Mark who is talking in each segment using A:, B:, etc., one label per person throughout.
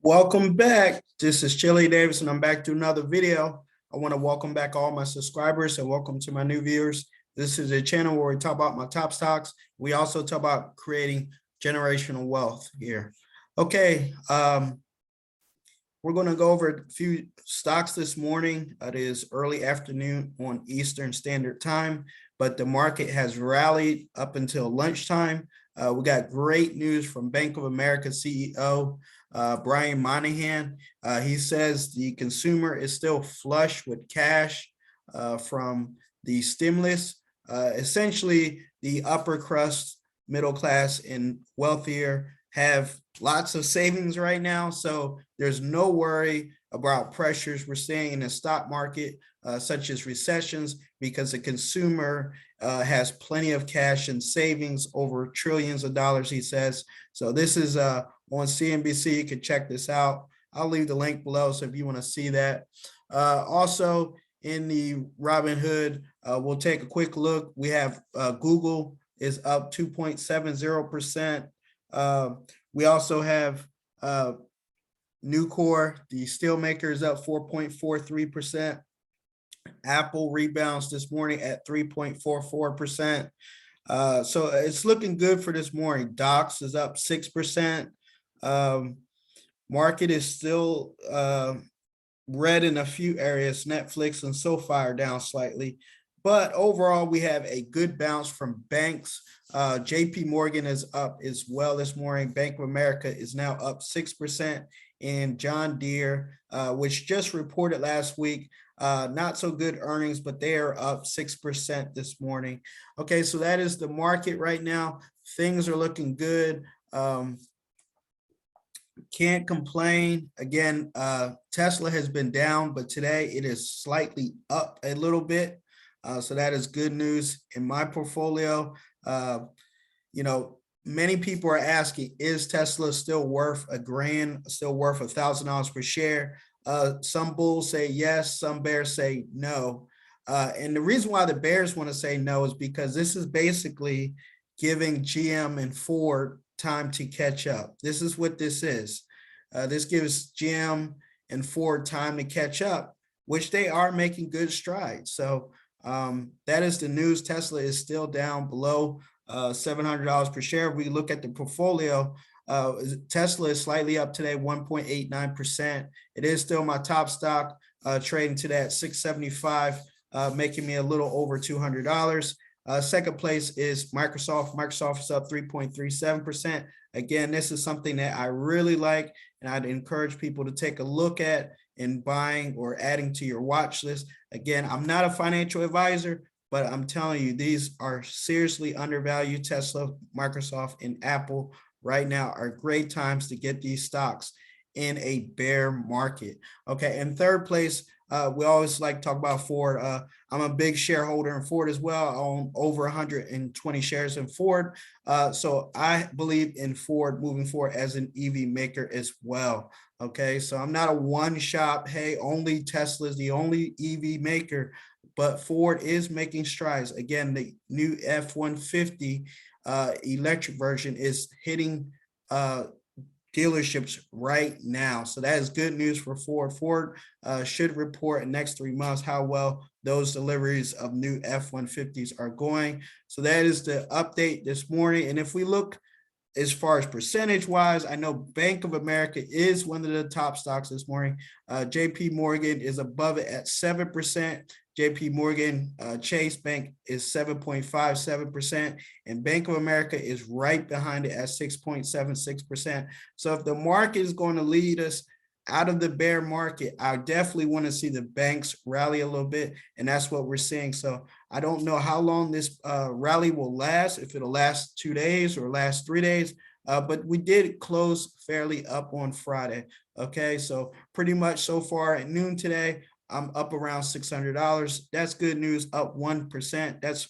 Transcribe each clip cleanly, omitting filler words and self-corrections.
A: Welcome back. This is Chili Davis, and I'm back to another video. I want to welcome back all my subscribers and welcome to my new viewers. This is a channel where we talk about my top stocks. We also talk about creating generational wealth here. Okay, we're going to go over a few stocks this morning. It is early afternoon on Eastern Standard Time, but the market has rallied up until lunchtime. We got great news from Bank of America CEO Brian Moynihan. He says the consumer is still flush with cash from the stimulus. Essentially, the upper crust, middle class, and wealthier have lots of savings right now, so there's no worry about pressures we're seeing in the stock market, such as recessions, because the consumer has plenty of cash and savings, over trillions of dollars, he says. So this is on CNBC. You can check this out. I'll leave the link below, so if you want to see that. Also, in the Robinhood, we'll take a quick look. We have Google is up 2.70%. We also have Nucor, the steelmaker, is up 4.43%. Apple rebounds this morning at 3.44%. So it's looking good for this morning. Dox is up 6%. Market is still red in a few areas. Netflix and SoFi are down slightly. But overall, we have a good bounce from banks. JP Morgan is up as well this morning. Bank of America is now up 6%. And John Deere, which just reported last week, not so good earnings, but they are up 6% this morning. Okay, so that is the market right now. Things are looking good. Can't complain. Again, Tesla has been down, but today it is slightly up a little bit. So that is good news in my portfolio. Many people are asking, is Tesla still worth $1,000, still worth $1,000 per share? Some bulls say yes, some bears say no. And the reason why the bears want to say no is because this is basically giving GM and Ford time to catch up. This is what this is. This gives GM and Ford time to catch up, which they are making good strides. So that is the news. Tesla is still down below $700 per share. If we look at the portfolio, Tesla is slightly up today, 1.89%. It is still my top stock, trading today at $675, making me a little over $200. Second place is Microsoft. Microsoft is up 3.37%. Again, this is something that I really like, and I'd encourage people to take a look at in buying or adding to your watch list. Again, I'm not a financial advisor, but I'm telling you, these are seriously undervalued. Tesla, Microsoft, and Apple right now are great times to get these stocks in a bear market. Okay, in third place, we always like to talk about Ford. I'm a big shareholder in Ford as well. I own over 120 shares in Ford. So I believe in Ford moving forward as an EV maker as well. Okay, so I'm not a one shop, hey, only Tesla is the only EV maker, but Ford is making strides. Again, the new F-150 electric version is hitting dealerships right now. So that is good news for Ford. Ford should report in the next 3 months how well those deliveries of new F-150s are going. So that is the update this morning. And if we look as far as percentage wise, I know Bank of America is one of the top stocks this morning. JP Morgan is above it at 7%. JP Morgan Chase Bank is 7.57%, and Bank of America is right behind it at 6.76%. So if the market is going to lead us out of the bear market, I definitely want to see the banks rally a little bit, and that's what we're seeing. So I don't know how long this rally will last, if it'll last 2 days or last 3 days, but we did close fairly up on Friday. Okay, so pretty much so far at noon today, I'm up around $600. That's good news, up 1%. That's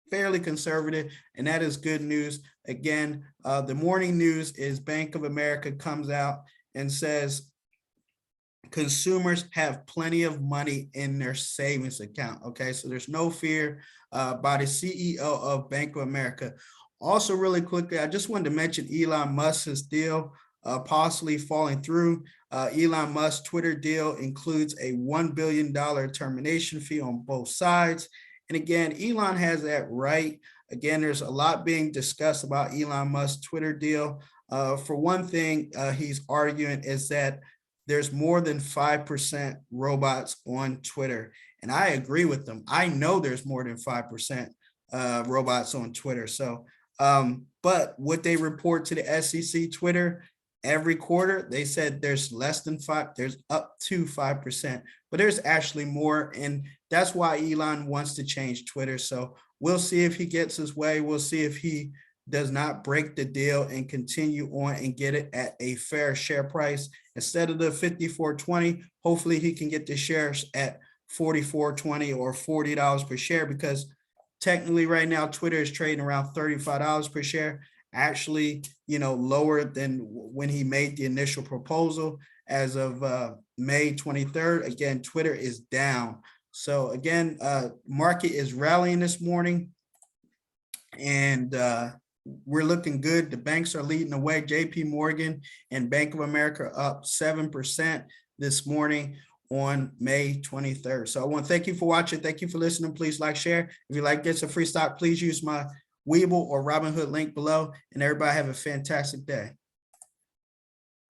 A: fairly conservative, and that is good news. Again, the morning news is Bank of America comes out and says consumers have plenty of money in their savings account. Okay, so there's no fear by the CEO of Bank of America. Also, really quickly, I just wanted to mention Elon Musk's deal possibly falling through. Elon Musk's Twitter deal includes a $1 billion termination fee on both sides. And again, Elon has that right. Again, there's a lot being discussed about Elon Musk's Twitter deal. For one thing, he's arguing is that there's more than 5% robots on Twitter. And I agree with them. I know there's more than 5% robots on Twitter. So, but what they report to the SEC Twitter every quarter, they said there's less than 5%, there's up to 5%, but there's actually more. And that's why Elon wants to change Twitter. So we'll see if he gets his way. We'll see if he does not break the deal and continue on and get it at a fair share price. Instead of the 54.20, hopefully he can get the shares at 44.20 or $40 per share, because technically right now Twitter is trading around $35 per share, actually, lower than when he made the initial proposal. As of May 23rd, again, Twitter is down. So again, market is rallying this morning, and we're looking good. The banks are leading the way. JP Morgan and Bank of America up 7% this morning on May 23rd. So I want to thank you for watching. Thank you for listening. Please like, share. If you like Get Some Free Stock, please use my Webull or Robinhood link below. And everybody have a fantastic day.